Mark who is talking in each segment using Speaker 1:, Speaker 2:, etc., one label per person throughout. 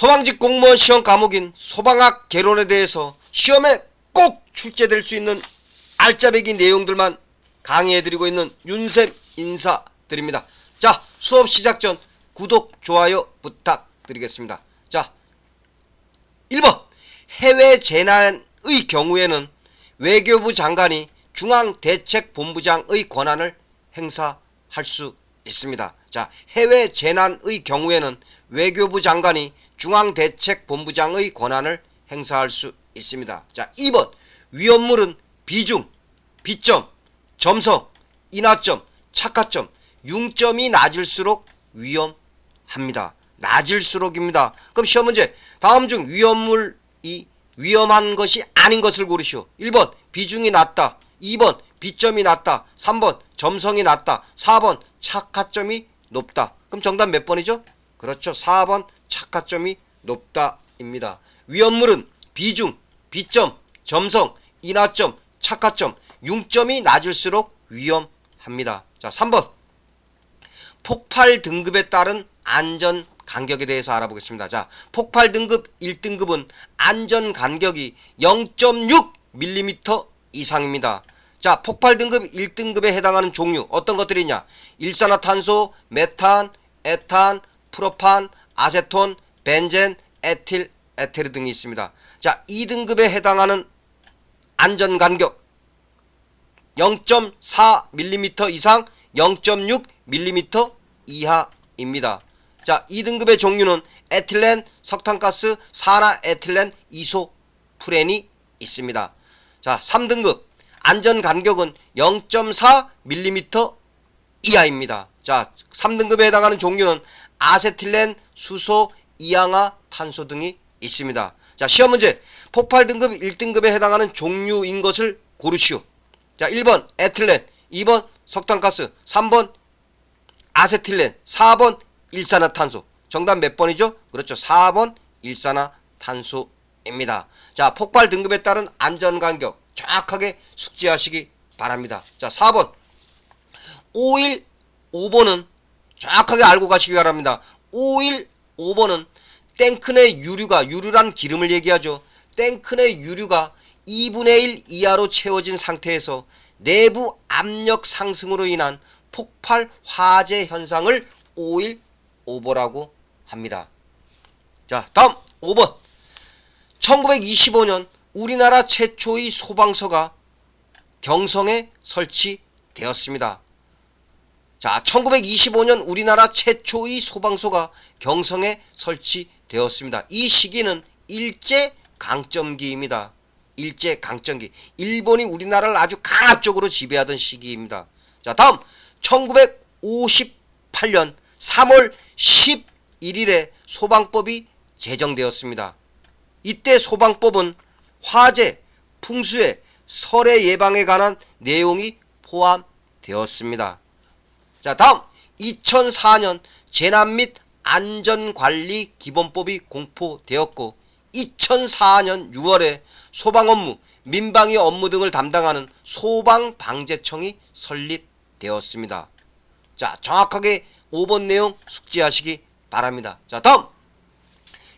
Speaker 1: 소방직 공무원 시험 과목인 소방학 개론에 대해서 시험에 꼭 출제될 수 있는 알짜배기 내용들만 강의해드리고 있는 윤쌤 인사드립니다. 자, 수업 시작 전 구독, 좋아요 부탁드리겠습니다. 자, 1번 해외 재난의 경우에는 외교부 장관이 중앙대책본부장의 권한을 행사할 수 있습니다. 자, 해외 재난의 경우에는 외교부 장관이 중앙대책본부장의 권한을 행사할 수 있습니다. 자, 2번 위험물은 비중, 비점, 점성, 인하점, 착화점, 융점이 낮을수록 위험합니다. 낮을수록입니다. 그럼 시험 문제 다음 중 위험물이 위험한 것이 아닌 것을 고르시오. 1번 비중이 낮다, 2번 비점이 낮다, 3번 점성이 낮다, 4번 착화점이 높다. 그럼 정답 몇 번이죠? 그렇죠, 4번 착화점이 높다입니다. 위험물은 비중, 비점, 점성, 인하점, 착화점, 융점이 낮을수록 위험합니다. 자, 3번 폭발 등급에 따른 안전 간격에 대해서 알아보겠습니다. 자, 폭발 등급 1등급은 안전 간격이 0.6mm 이상입니다. 자, 폭발 등급 1등급에 해당하는 종류 어떤 것들이 있냐? 일산화탄소, 메탄, 에탄, 프로판, 아세톤, 벤젠, 에틸, 에테르 등이 있습니다. 자, 2등급에 해당하는 안전 간격 0.4mm 이상, 0.6mm 이하입니다. 자, 2등급의 종류는 에틸렌, 석탄가스, 산화에틸렌, 이소프렌이 있습니다. 자, 3등급 안전 간격은 0.4mm 이하입니다. 자, 3등급에 해당하는 종류는 아세틸렌, 수소, 이양화탄소 등이 있습니다. 자, 시험 문제 폭발 등급 1등급에 해당하는 종류인 것을 고르시오. 자, 1번 에틸렌, 2번 석탄가스, 3번 아세틸렌, 4번 일산화탄소. 정답 몇 번이죠? 그렇죠, 4번 일산화탄소입니다. 자, 폭발 등급에 따른 안전간격 정확하게 숙지하시기 바랍니다. 자, 4번 515번은 정확하게 알고 가시기 바랍니다. 515번은 탱크 내 유류란 기름을 얘기하죠. 탱크 내 유류가 2분의 1 이하로 채워진 상태에서 내부 압력 상승으로 인한 폭발 화재 현상을 515라고 합니다. 자, 다음 5번 1925년 우리나라 최초의 소방서가 경성에 설치되었습니다. 자, 1925년 우리나라 최초의 소방서가 경성에 설치되었습니다. 이 시기는 일제강점기입니다. 일제강점기. 일본이 우리나라를 아주 강압적으로 지배하던 시기입니다. 자, 다음 1958년 3월 11일에 소방법이 제정되었습니다. 이때 소방법은 화재, 풍수해, 설해 예방에 관한 내용이 포함되었습니다. 자, 다음 2004년 재난 및 안전관리 기본법이 공포되었고 2004년 6월에 소방업무, 민방위 업무 등을 담당하는 소방방재청이 설립되었습니다. 자, 정확하게 5번 내용 숙지하시기 바랍니다. 자, 다음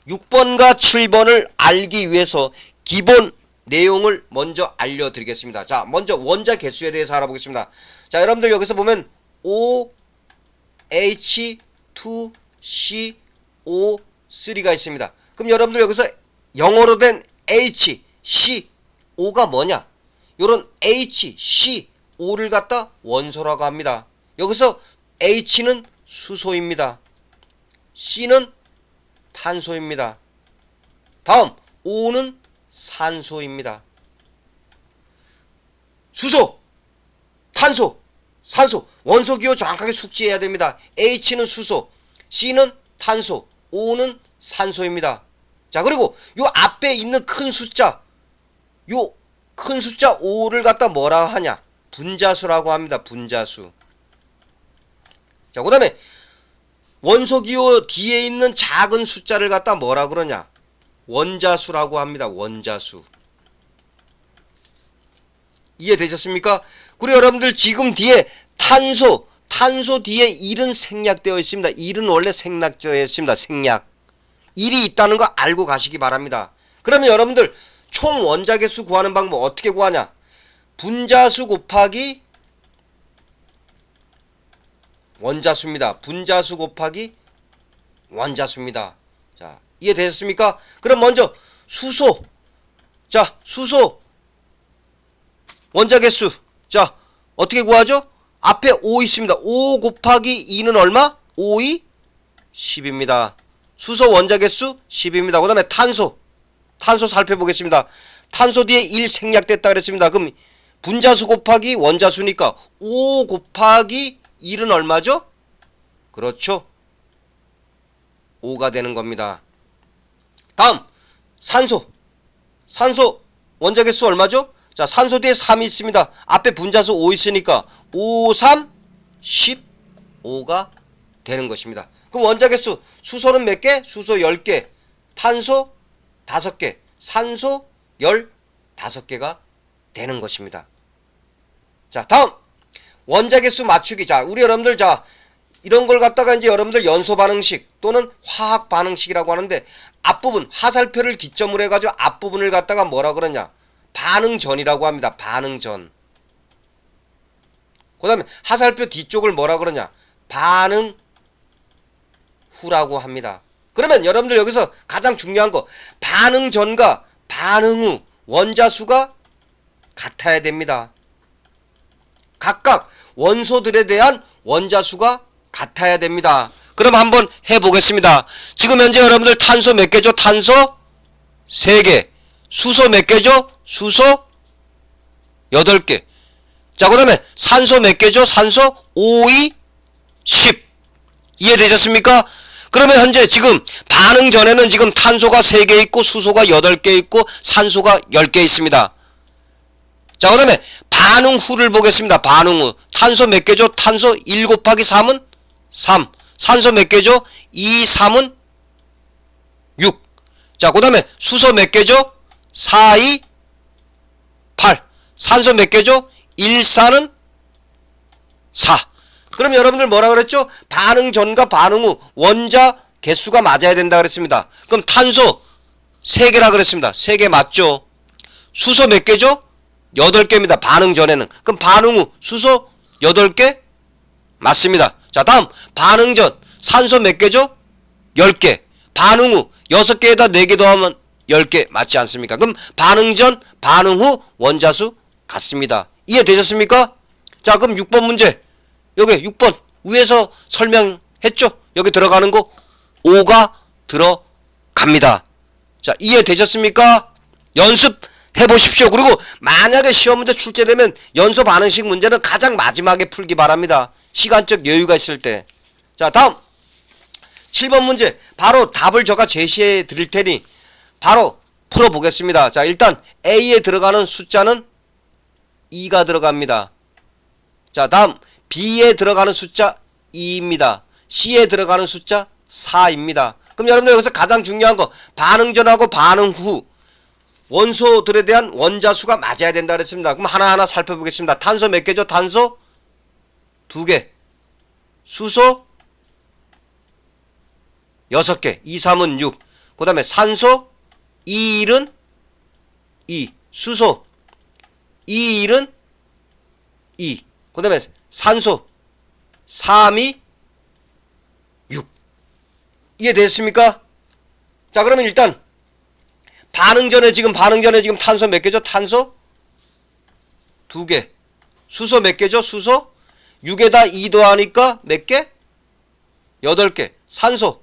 Speaker 1: 6번과 7번을 알기 위해서 기본 내용을 먼저 알려드리겠습니다. 자, 먼저 원자 개수에 대해서 알아보겠습니다. 자, 여러분들 여기서 보면 OH2CO3가 있습니다. 그럼 여러분들 여기서 영어로 된 H, C, O가 뭐냐? 요런 H, C, O를 갖다 원소라고 합니다. 여기서 H는 수소입니다. C는 탄소입니다. 다음 O는 산소입니다. 수소, 탄소, 산소, 원소기호 정확하게 숙지해야 됩니다. H는 수소, C는 탄소, O는 산소입니다. 자, 그리고 요 앞에 있는 큰 숫자, 요 큰 숫자 5를 갖다 뭐라 하냐? 분자수라고 합니다. 분자수. 자, 그 다음에 원소기호 뒤에 있는 작은 숫자를 갖다 뭐라 그러냐? 원자수라고 합니다. 원자수. 이해되셨습니까? 그리고 여러분들 지금 뒤에 탄소 뒤에 1은 생략되어 있습니다. 1은 원래 생략되어 있습니다. 생략. 1이 있다는 거 알고 가시기 바랍니다. 그러면 여러분들 총 원자개수 구하는 방법 어떻게 구하냐? 분자수 곱하기 원자수입니다. 분자수 곱하기 원자수입니다. 자, 이해되셨습니까? 그럼 먼저 수소. 자, 수소 원자개수. 자, 어떻게 구하죠? 앞에 5 있습니다. 5 곱하기 2는 얼마? 5, 2, 10입니다. 수소 원자개수 10입니다. 그 다음에 탄소. 탄소 살펴보겠습니다. 탄소 뒤에 1 생략됐다 그랬습니다. 그럼 분자수 곱하기 원자수니까 5 곱하기 1은 얼마죠? 그렇죠. 5가 되는 겁니다. 다음 산소. 산소 원자개수 얼마죠? 자, 산소 뒤에 3이 있습니다. 앞에 분자수 5 있으니까 5, 3, 15가 되는 것입니다. 그럼 원자개수 수소는 몇 개? 수소 10개, 탄소 5개, 산소 15개가 되는 것입니다. 자, 다음 원자개수 맞추기. 자, 우리 여러분들 자 이런 걸 갖다가 이제 여러분들 연소 반응식 또는 화학 반응식이라고 하는데 앞부분 화살표를 기점으로 해가지고 앞부분을 갖다가 뭐라 그러냐? 반응전이라고 합니다. 반응전. 그 다음에 화살표 뒤쪽을 뭐라 그러냐? 반응후라고 합니다. 그러면 여러분들 여기서 가장 중요한 거 반응전과 반응후 원자수가 같아야 됩니다. 각각 원소들에 대한 원자수가 같아야 됩니다. 그럼 한번 해보겠습니다. 지금 현재 여러분들 탄소 몇 개죠? 탄소 3개. 수소 몇 개죠? 수소 8개. 자, 그 다음에 산소 몇 개죠? 산소 5, 2, 10. 이해되셨습니까? 그러면 현재 지금 반응 전에는 지금 탄소가 3개 있고 수소가 8개 있고 산소가 10개 있습니다. 자, 그 다음에 반응 후를 보겠습니다. 반응 후. 탄소 몇 개죠? 탄소 1 곱하기 3은 3. 산소 몇 개죠? 2, 3은 6. 자, 그 다음에 수소 몇 개죠? 4, 2, 8. 산소 몇 개죠? 1, 4는 4. 그럼 여러분들 뭐라 그랬죠? 반응 전과 반응 후 원자 개수가 맞아야 된다 그랬습니다. 그럼 탄소 3개라 그랬습니다. 3개 맞죠? 수소 몇 개죠? 8개입니다. 반응 전에는. 그럼 반응 후 수소 8개 맞습니다. 자, 다음 반응 전 산소 몇 개죠? 10개. 반응 후 6개에다 4개 더하면 10개 맞지 않습니까? 그럼 반응 전 반응 후 원자수 같습니다. 이해되셨습니까? 자, 그럼 6번 문제. 여기 6번 위에서 설명했죠? 여기 들어가는 거 5가 들어갑니다. 자, 이해되셨습니까? 연습해 보십시오. 그리고 만약에 시험 문제 출제되면 연소 반응식 문제는 가장 마지막에 풀기 바랍니다. 시간적 여유가 있을 때. 자, 다음 7번 문제 바로 답을 제가 제시해 드릴 테니 바로 풀어 보겠습니다. 자, 일단 A에 들어가는 숫자는 2가 들어갑니다. 자, 다음 B에 들어가는 숫자 2입니다. C에 들어가는 숫자 4입니다. 그럼 여러분들 여기서 가장 중요한 거 반응 전하고 반응 후 원소들에 대한 원자수가 맞아야 된다 그랬습니다. 그럼 하나하나 살펴보겠습니다. 탄소 몇 개죠? 탄소 2개. 수소 6개. 2, 3은 6. 그 다음에 산소 2, 1은 2. 수소 2, 1은 2. 그 다음에 산소 3, 2, 6. 이해됐습니까? 자, 그러면 일단 반응 전에 지금 탄소 몇 개죠? 탄소 2개. 수소 몇 개죠? 수소 6에다 2 더하니까 몇 개? 8개. 산소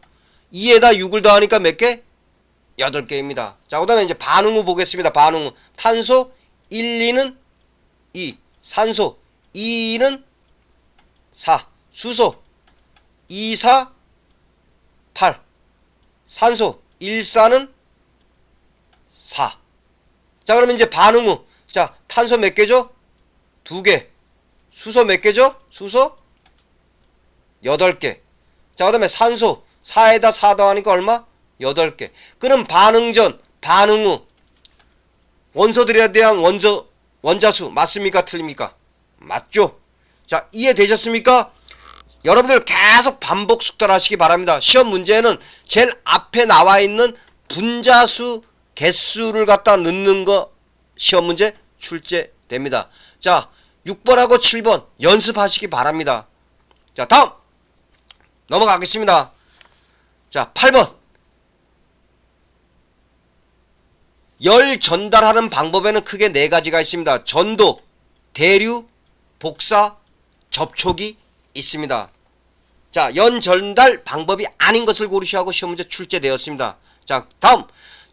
Speaker 1: 2에다 6을 더하니까 몇 개? 8개입니다. 자, 그 다음에 이제 반응 후 보겠습니다. 반응 후. 탄소 1, 2는 2. 산소 2, 2는 4. 수소 2, 4, 8. 산소 1, 4는 4. 자, 그러면 이제 반응 후. 자, 탄소 몇 개죠? 2개. 수소 몇 개죠? 수소 8개. 자, 그 다음에 산소 4에다 4 더하니까 얼마? 8개. 그럼 반응 전, 반응 후 원소들에 대한 원자수 맞습니까? 틀립니까? 맞죠? 자, 이해되셨습니까? 여러분들 계속 반복 숙달하시기 바랍니다. 시험 문제에는 제일 앞에 나와 있는 분자수 개수를 갖다 넣는 거 시험 문제 출제됩니다. 자, 6번하고 7번 연습하시기 바랍니다. 자, 다음 넘어가겠습니다. 자, 8번. 열 전달하는 방법에는 크게 4가지가 있습니다. 전도, 대류, 복사, 접촉이 있습니다. 자, 연 전달 방법이 아닌 것을 고르셔야 하고 시험 문제 출제되었습니다. 자, 다음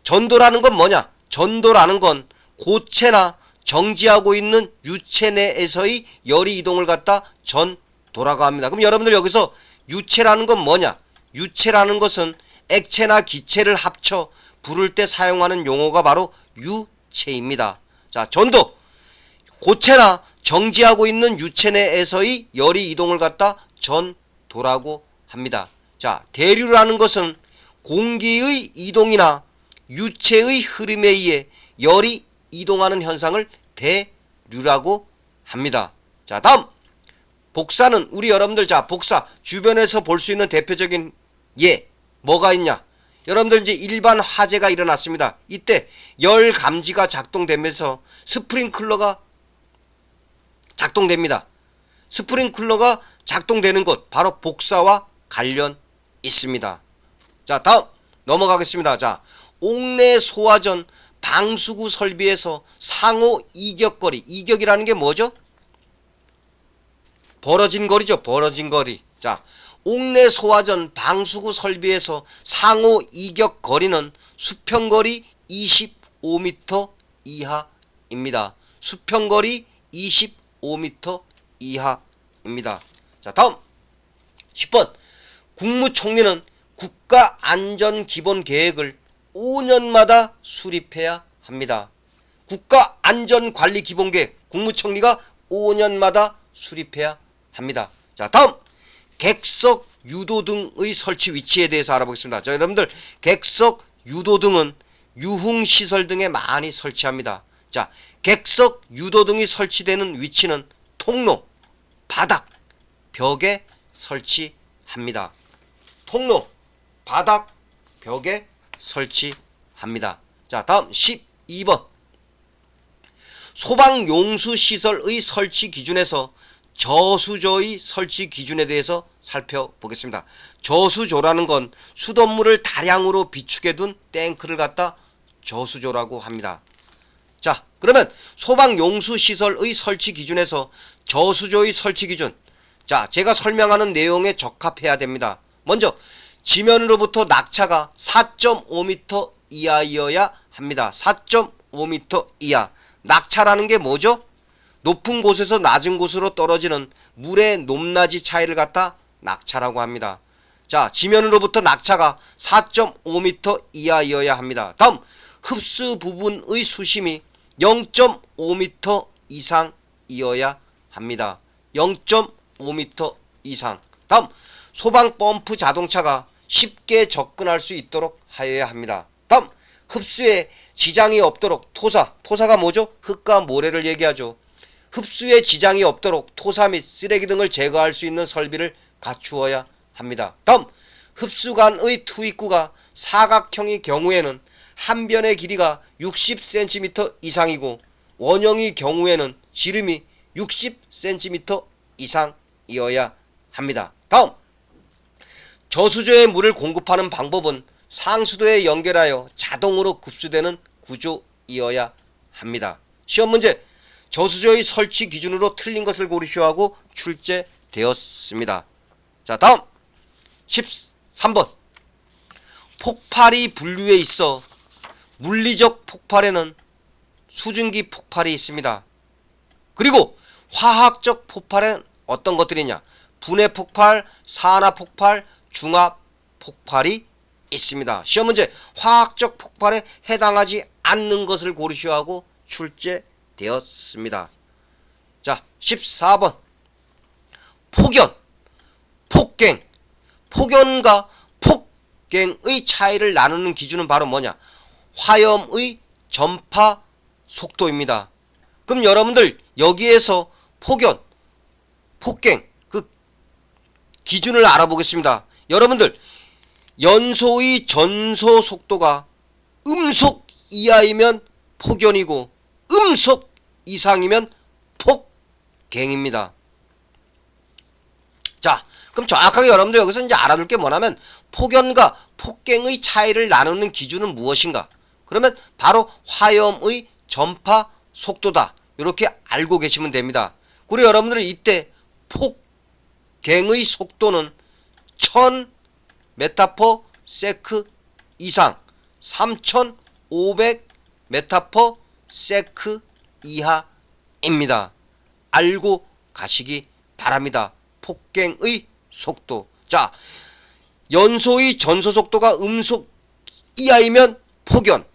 Speaker 1: 전도라는 건 뭐냐? 전도라는 건 고체나 정지하고 있는 유체 내에서의 열이 이동을 갖다 전도라고 합니다. 그럼 여러분들 여기서 유체라는 건 뭐냐? 유체라는 것은 액체나 기체를 합쳐 부를 때 사용하는 용어가 바로 유체입니다. 자, 전도, 고체나 정지하고 있는 유체 내에서의 열이 이동을 갖다 전도라고 합니다. 자, 대류라는 것은 공기의 이동이나 유체의 흐름에 의해 열이 이동하는 현상을 대류라고 합니다. 자, 다음 복사는 우리 여러분들, 자, 복사 주변에서 볼 수 있는 대표적인 예 뭐가 있냐? 여러분들 이제 일반 화재가 일어났습니다. 이때 열 감지가 작동되면서 스프링클러가 작동됩니다. 스프링클러가 작동되는 것 바로 복사와 관련 있습니다. 자, 다음 넘어가겠습니다. 자, 옥내 소화전 방수구 설비에서 상호 이격거리, 이격이라는 게 뭐죠? 벌어진 거리죠. 벌어진 거리. 자, 옥내 소화전 방수구 설비에서 상호 이격 거리는 수평거리 25m 이하입니다. 수평거리 25m 이하입니다. 자, 다음 10번. 국무총리는 국가안전기본계획을 5년마다 수립해야 합니다. 국가안전관리기본계획 국무총리가 5년마다 수립해야 합니다. 자, 다음 객석 유도등의 설치 위치에 대해서 알아보겠습니다. 자, 여러분들 객석 유도등은 유흥시설 등에 많이 설치합니다. 자, 객석 유도등이 설치되는 위치는 통로, 바닥, 벽에 설치합니다. 통로, 바닥, 벽에 설치합니다. 자, 다음 12번. 소방용수시설의 설치 기준에서 저수조의 설치 기준에 대해서 살펴보겠습니다. 저수조라는 건 수돗물을 다량으로 비축해 둔 탱크를 갖다 저수조라고 합니다. 자, 그러면 소방용수시설의 설치 기준에서 저수조의 설치 기준, 자, 제가 설명하는 내용에 적합해야 됩니다. 먼저 지면으로부터 낙차가 4.5m 이하이어야 합니다. 4.5m 이하. 낙차라는 게 뭐죠? 높은 곳에서 낮은 곳으로 떨어지는 물의 높낮이 차이를 갖다 낙차라고 합니다. 자, 지면으로부터 낙차가 4.5m 이하이어야 합니다. 다음 흡수 부분의 수심이 0.5m 이상이어야 합니다. 0.5m 이상. 다음 소방펌프 자동차가 쉽게 접근할 수 있도록 하여야 합니다. 다음 흡수에 지장이 없도록 토사가 뭐죠? 흙과 모래를 얘기하죠. 흡수에 지장이 없도록 토사 및 쓰레기 등을 제거할 수 있는 설비를 갖추어야 합니다. 다음 흡수관의 투입구가 사각형의 경우에는 한 변의 길이가 60cm 이상이고 원형의 경우에는 지름이 60cm 이상이어야 합니다. 다음 저수조에 물을 공급하는 방법은 상수도에 연결하여 자동으로 급수되는 구조이어야 합니다. 시험 문제 저수조의 설치 기준으로 틀린 것을 고르셔야 하고 출제되었습니다. 자, 다음 13번. 폭발이 분류에 있어 물리적 폭발에는 수증기 폭발이 있습니다. 그리고 화학적 폭발에는 어떤 것들이 있냐? 분해 폭발, 산화 폭발, 중합 폭발이 있습니다. 시험 문제 화학적 폭발에 해당하지 않는 것을 고르셔야 하고 출제되었습니다. 자, 14번. 폭연, 폭갱. 폭연과 폭갱의 차이를 나누는 기준은 바로 뭐냐? 화염의 전파 속도입니다. 그럼 여러분들 여기에서 폭연, 폭갱, 그 기준을 알아보겠습니다. 여러분들, 연소의 전소 속도가 음속 이하이면 폭연이고 음속 이상이면 폭갱입니다. 자, 그럼 정확하게 여러분들 여기서 이제 알아둘 게 뭐냐면 폭연과 폭갱의 차이를 나누는 기준은 무엇인가? 그러면 바로 화염의 전파 속도다. 이렇게 알고 계시면 됩니다. 그리고 여러분들은 이때 폭갱의 속도는 1000 메타퍼세크 이상 3500 메타퍼세크 이하입니다. 알고 가시기 바랍니다. 폭갱의 속도. 자, 연소의 전소 속도가 음속 이하이면 폭연,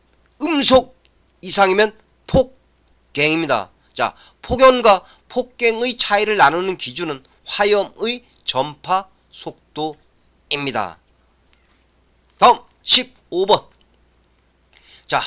Speaker 1: 음속 이상이면 폭갱입니다. 자, 폭연과 폭갱의 차이를 나누는 기준은 화염의 전파 속도입니다. 다음 15번. 자,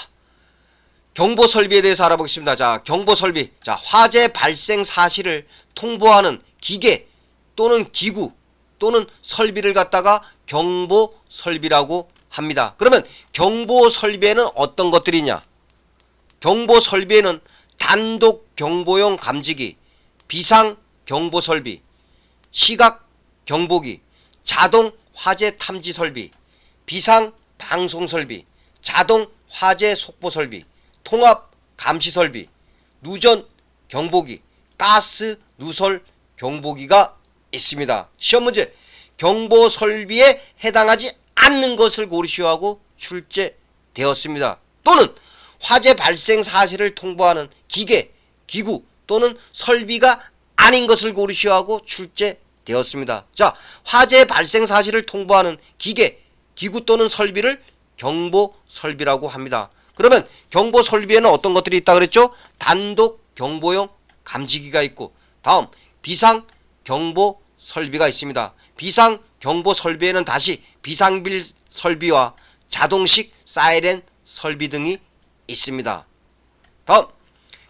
Speaker 1: 경보 설비에 대해서 알아보겠습니다. 자, 경보 설비. 자, 화재 발생 사실을 통보하는 기계 또는 기구 또는 설비를 갖다가 경보 설비라고 합니다. 그러면 경보 설비에는 어떤 것들이 있냐? 경보 설비에는 단독 경보용 감지기, 비상 경보 설비, 시각 경보기, 자동 화재 탐지 설비, 비상 방송 설비, 자동 화재 속보 설비, 통합 감시 설비, 누전 경보기, 가스 누설 경보기가 있습니다. 시험 문제. 경보 설비에 해당하지 않는 것을 고르시오 하고 출제되었습니다. 또는 화재 발생 사실을 통보하는 기계, 기구 또는 설비가 아닌 것을 고르시오 하고 출제되었습니다. 자, 화재 발생 사실을 통보하는 기계, 기구 또는 설비를 경보 설비라고 합니다. 그러면 경보 설비에는 어떤 것들이 있다 그랬죠? 단독 경보용 감지기가 있고, 다음 비상 경보 설비가 있습니다. 비상 경보 설비에는 다시 비상빌 설비와 자동식 사이렌 설비 등이 있습니다. 다음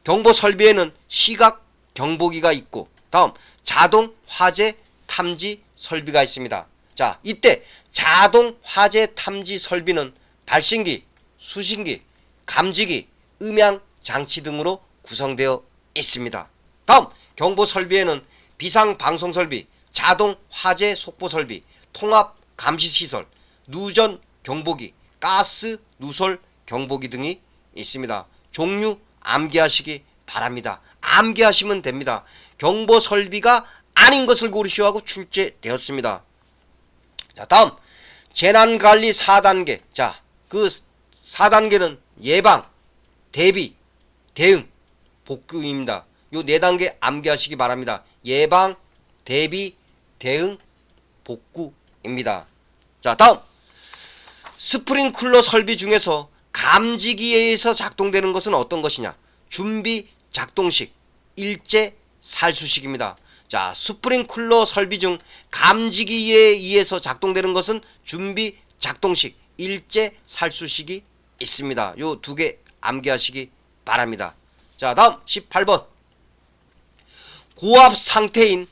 Speaker 1: 경보 설비에는 시각 경보기가 있고, 다음 자동 화재 탐지 설비가 있습니다. 자, 이때 자동 화재 탐지 설비는 발신기, 수신기, 감지기, 음향 장치 등으로 구성되어 있습니다. 다음 경보 설비에는 비상 방송 설비, 자동 화재 속보 설비, 통합 감시 시설, 누전 경보기, 가스 누설 경보기 등이 있습니다. 종류 암기하시기 바랍니다. 암기하시면 됩니다. 경보 설비가 아닌 것을 고르시오 하고 출제되었습니다. 자, 다음 재난관리 4단계. 자, 그 4단계는 예방, 대비, 대응, 복구입니다. 요 4단계 암기하시기 바랍니다. 예방, 대비, 대응, 복구입니다. 자, 다음 스프링클러 설비 중에서 감지기에서 작동되는 것은 어떤 것이냐? 준비 작동식, 일제 살수식입니다. 자, 스프링클러 설비 중 감지기에 의해서 작동되는 것은 준비 작동식, 일제 살수식이 있습니다. 요 2개 암기하시기 바랍니다. 자, 다음 18번. 고압 상태인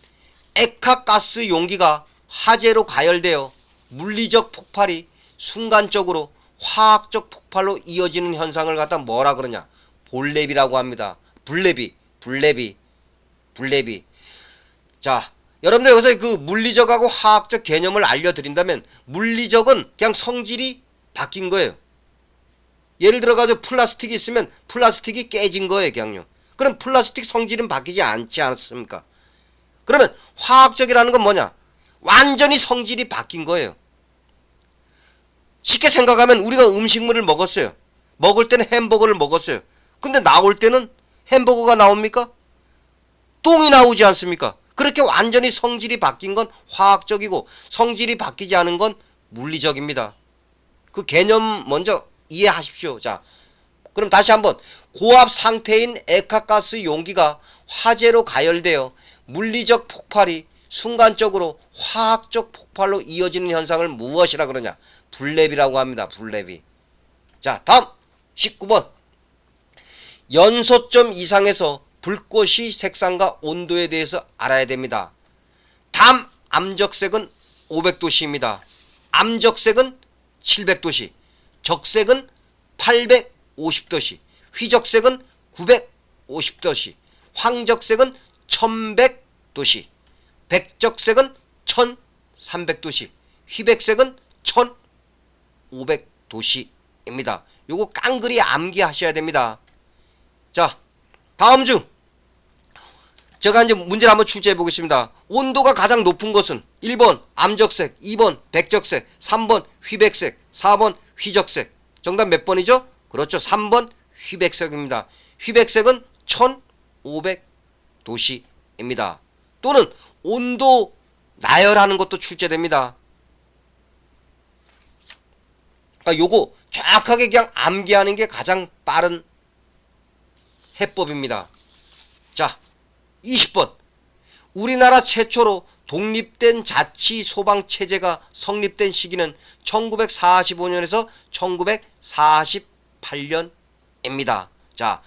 Speaker 1: 액화가스 용기가 화재로 가열되어 물리적 폭발이 순간적으로 화학적 폭발로 이어지는 현상을 갖다 뭐라 그러냐? 볼레비라고 합니다. 불레비. 자, 여러분들 여기서 그 물리적하고 화학적 개념을 알려드린다면, 물리적은 그냥 성질이 바뀐 거예요. 예를 들어가지고 플라스틱이 있으면 플라스틱이 깨진 거예요, 그냥요. 그럼 플라스틱 성질은 바뀌지 않지 않습니까? 그러면 화학적이라는 건 뭐냐? 완전히 성질이 바뀐 거예요. 쉽게 생각하면 우리가 음식물을 먹었어요. 먹을 때는 햄버거를 먹었어요. 근데 나올 때는 햄버거가 나옵니까? 똥이 나오지 않습니까? 그렇게 완전히 성질이 바뀐 건 화학적이고, 성질이 바뀌지 않은 건 물리적입니다. 그 개념 먼저 이해하십시오. 자, 그럼 다시 한번. 고압 상태인 액화가스 용기가 화재로 가열되어 물리적 폭발이 순간적으로 화학적 폭발로 이어지는 현상을 무엇이라 그러냐? 불레비라고 합니다. 불레비. 자, 다음 19번. 연소점 이상에서 불꽃이 색상과 온도에 대해서 알아야 됩니다. 담 암적색은 1500도씨입니다. 암적색은 700도씨, 적색은 850도씨, 휘적색은 950도씨, 황적색은 1100도씨, 백적색은 1300도씨, 휘백색은 1500도씨입니다. 요거 깡그리 암기하셔야 됩니다. 자, 다음 중 제가 이제 문제를 한번 출제해 보겠습니다. 온도가 가장 높은 것은 1번 암적색, 2번 백적색, 3번 휘백색, 4번 휘적색. 정답 몇 번이죠? 그렇죠. 3번 휘백색입니다. 휘백색은 1500도씨입니다. 또는 온도 나열하는 것도 출제됩니다. 그러니까 요거 정확하게 그냥 암기하는 게 가장 빠른 해법입니다. 자, 20번. 우리나라 최초로 독립된 자치 소방 체제가 성립된 시기는 1945년에서 1948년입니다. 자,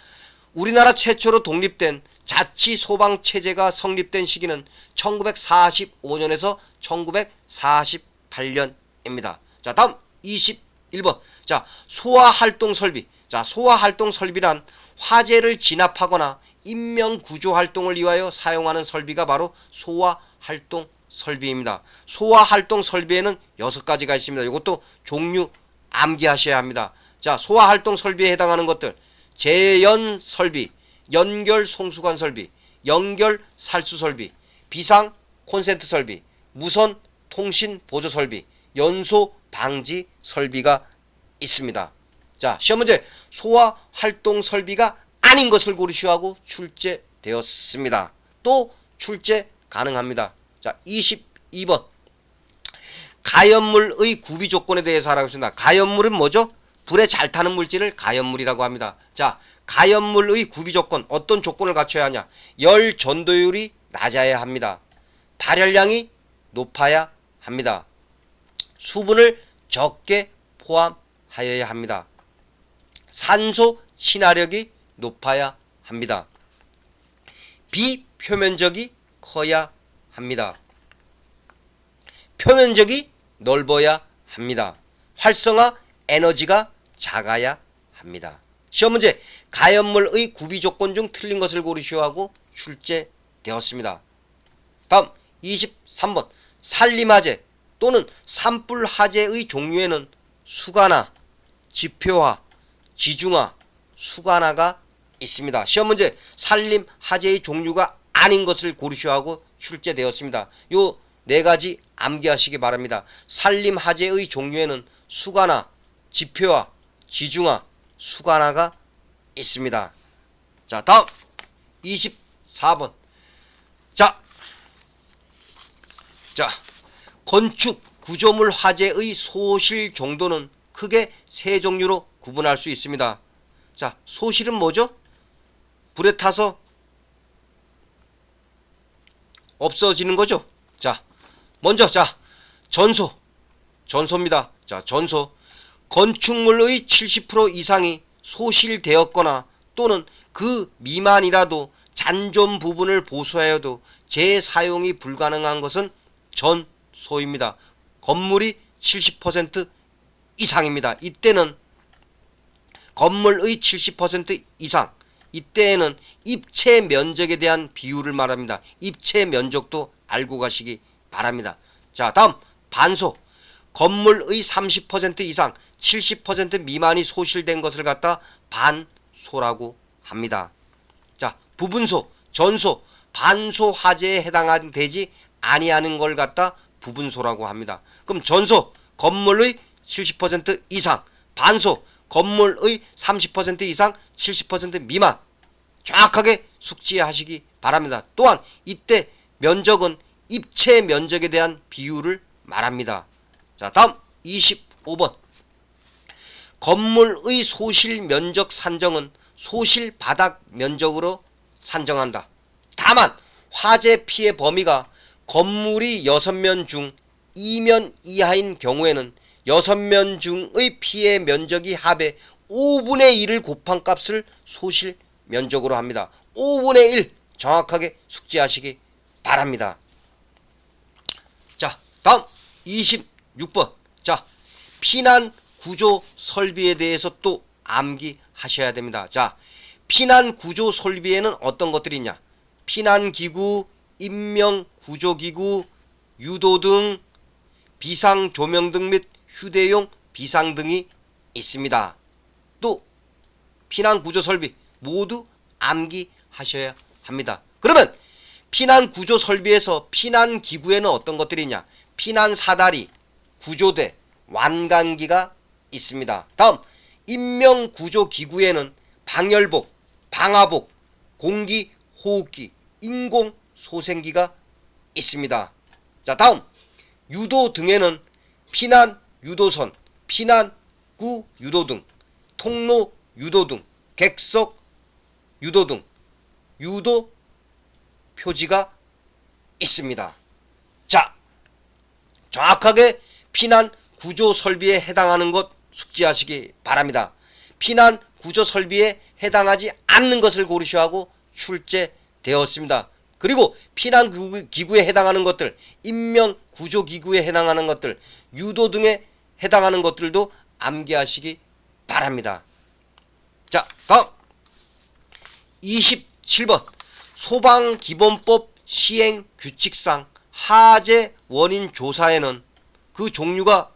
Speaker 1: 우리나라 최초로 독립된 자치 소방 체제가 성립된 시기는 1945년에서 1948년입니다. 자, 다음 21번. 자, 소화 활동 설비. 자, 소화 활동 설비란 화재를 진압하거나 인명 구조 활동을 위하여 사용하는 설비가 바로 소화 활동 설비입니다. 소화 활동 설비에는 6가지가 있습니다. 이것도 종류 암기하셔야 합니다. 자, 소화 활동 설비에 해당하는 것들: 제연 설비, 연결 송수관 설비, 연결 살수 설비, 비상 콘센트 설비, 무선 통신 보조 설비, 연소 방지 설비가 있습니다. 자, 시험 문제. 소화 활동 설비가 아닌 것을 고르시오 하고 출제되었습니다. 또 출제 가능합니다. 자, 22번. 가연물의 구비 조건에 대해서 알아보겠습니다. 가연물은 뭐죠? 불에 잘 타는 물질을 가연물이라고 합니다. 자, 가연물의 구비 조건, 어떤 조건을 갖춰야 하냐? 열 전도율이 낮아야 합니다. 발열량이 높아야 합니다. 수분을 적게 포함하여야 합니다. 산소 친화력이 높아야 합니다. 비표면적이 커야 합니다. 표면적이 넓어야 합니다. 활성화 에너지가 작아야 합니다. 시험 문제. 가연물의 구비 조건 중 틀린 것을 고르시오 하고 출제되었습니다. 다음 23번. 산림화재 또는 산불화재의 종류에는 수관화, 지표화, 지중화, 수관화가 있습니다. 시험 문제. 산림화재의 종류가 아닌 것을 고르시오 하고 출제되었습니다. 요 4가지 암기하시기 바랍니다. 산림화재의 종류에는 수관화, 지표화, 지중화, 수관화가 있습니다. 자, 다음 24번. 자, 건축 구조물 화재의 소실 정도는 크게 3종류로 구분할 수 있습니다. 자, 소실은 뭐죠? 불에 타서 없어지는 거죠. 자, 먼저 전소입니다. 자, 전소. 건축물의 70% 이상이 소실되었거나 또는 그 미만이라도 잔존 부분을 보수하여도 재사용이 불가능한 것은 전소입니다. 건물이 70% 이상입니다. 이때는 건물의 70% 이상, 이때에는 입체 면적에 대한 비율을 말합니다. 입체 면적도 알고 가시기 바랍니다. 자, 다음 반소. 건물의 30% 이상, 70% 미만이 소실된 것을 갖다 반소라고 합니다. 자, 부분소, 전소, 반소 화재에 해당되지 아니하는 걸 갖다 부분소라고 합니다. 그럼 전소, 건물의 70% 이상, 반소, 건물의 30% 이상, 70% 미만 정확하게 숙지하시기 바랍니다. 또한 이때 면적은 입체 면적에 대한 비율을 말합니다. 자, 다음 25번. 건물의 소실 면적 산정은 소실 바닥 면적으로 산정한다. 다만 화재 피해 범위가 건물이 6면 중 2면 이하인 경우에는 6면 중의 피해 면적이 합해 5분의 1을 곱한 값을 소실 면적으로 합니다. 5분의 1 정확하게 숙지하시기 바랍니다. 자, 다음 26번. 자, 피난 구조 설비에 대해서 또 암기하셔야 됩니다. 자, 피난 구조 설비에는 어떤 것들이 있냐? 피난기구, 인명구조기구, 유도등, 비상조명등 및 휴대용 비상등이 있습니다. 또 피난구조설비 모두 암기하셔야 합니다. 그러면 피난구조설비에서 피난기구에는 어떤 것들이 있냐? 피난사다리, 구조대, 완간기가 있습니다. 다음 인명구조기구에는 방열복, 방화복, 공기호흡기, 인공소생기가 있습니다. 자, 다음 유도 등에는 피난 유도선, 피난구 유도등, 통로 유도등, 객석 유도등, 유도 표지가 있습니다. 자, 정확하게 피난 구조 설비에 해당하는 것 숙지하시기 바랍니다. 피난 구조 설비에 해당하지 않는 것을 고르셔야 하고 출제되었습니다. 그리고 피난 기구에 해당하는 것들, 인명 구조 기구에 해당하는 것들, 유도 등에 해당하는 것들도 암기하시기 바랍니다. 자, 다음 27번 소방기본법 시행규칙상 화재 원인 조사에는 그 종류가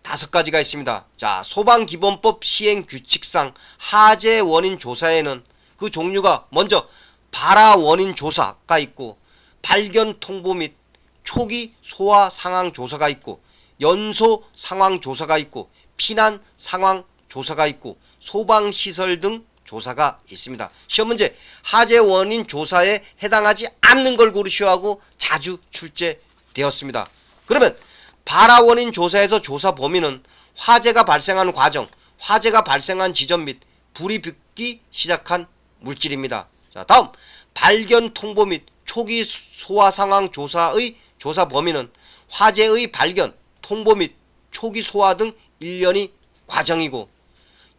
Speaker 1: 5가지가 있습니다. 자, 소방기본법 시행규칙상 화재 원인 조사에는 그 종류가 먼저 발화 원인 조사가 있고, 발견 통보 및 초기 소화 상황 조사가 있고, 연소 상황 조사가 있고, 피난 상황 조사가 있고, 소방시설 등 조사가 있습니다. 시험 문제 화재 원인 조사에 해당하지 않는 걸 고르셔야 하고 자주 출제되었습니다. 그러면 발화 원인 조사에서 조사 범위는 화재가 발생한 과정, 화재가 발생한 지점 및 불이 붙기 시작한 물질입니다. 자, 다음 발견 통보 및 초기 소화 상황 조사의 조사 범위는 화재의 발견, 통보 및 초기 소화 등 일련의 과정이고,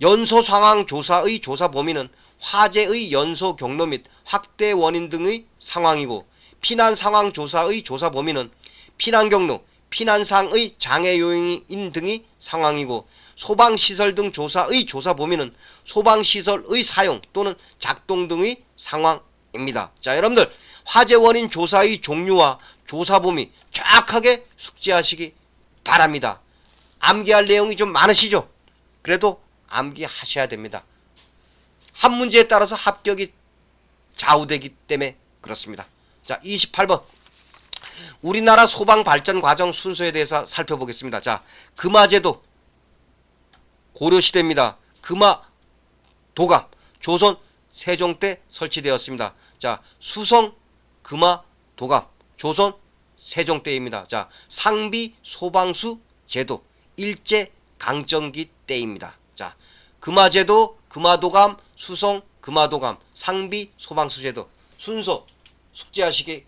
Speaker 1: 연소 상황 조사의 조사 범위는 화재의 연소 경로 및 확대 원인 등의 상황이고, 피난 상황 조사의 조사 범위는 피난 경로, 피난상의 장애 요인 등의 상황이고, 소방시설 등 조사의 조사 범위는 소방시설의 사용 또는 작동 등의 상황입니다. 자, 여러분들 화재 원인 조사의 종류와 조사 범위 정확하게 숙지하시기 바랍니다. 암기할 내용이 좀 많으시죠? 그래도 암기하셔야 됩니다. 한 문제에 따라서 합격이 좌우되기 때문에 그렇습니다. 자, 28번 우리나라 소방 발전 과정 순서에 대해서 살펴보겠습니다. 자, 금화제도 고려시대입니다. 금화 도감 조선 세종 때 설치되었습니다. 자, 수성 금화 도감 조선 세종 때입니다. 자, 상비 소방수 제도 일제 강점기 때입니다. 자, 금화제도, 금화도감, 수성 금화도감, 상비 소방수 제도 순서 숙지하시기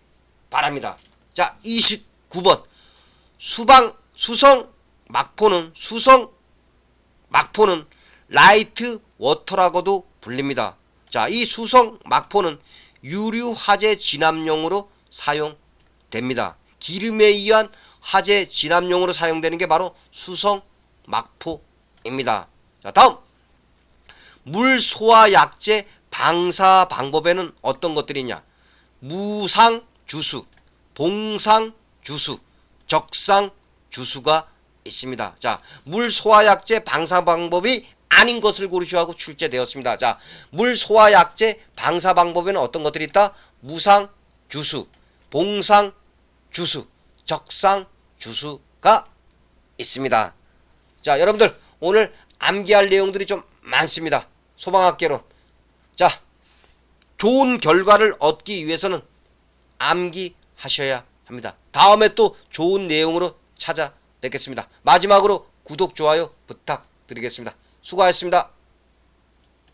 Speaker 1: 바랍니다. 자, 29번 수성 막포는 라이트 워터라고도 불립니다. 자, 이 수성 막포는 유류 화재 진압용으로 사용됩니다. 기름에 의한 화재 진압용으로 사용되는 게 바로 수성 막포입니다. 자, 다음 물 소화 약제 방사 방법에는 어떤 것들이 있냐? 무상 주수, 봉상 주수, 적상 주수가 있습니다. 자, 물 소화 약제 방사 방법이 아닌 것을 고르셔야 하고 출제되었습니다. 자, 물 소화 약제 방사 방법에는 어떤 것들이 있다? 무상 주수, 봉상 주수, 적상 주수가 있습니다. 자, 여러분들 오늘 암기할 내용들이 좀 많습니다. 소방학개론. 자, 좋은 결과를 얻기 위해서는 암기하셔야 합니다. 다음에 또 좋은 내용으로 찾아뵙겠습니다. 마지막으로 구독, 좋아요 부탁드리겠습니다. 수고하셨습니다.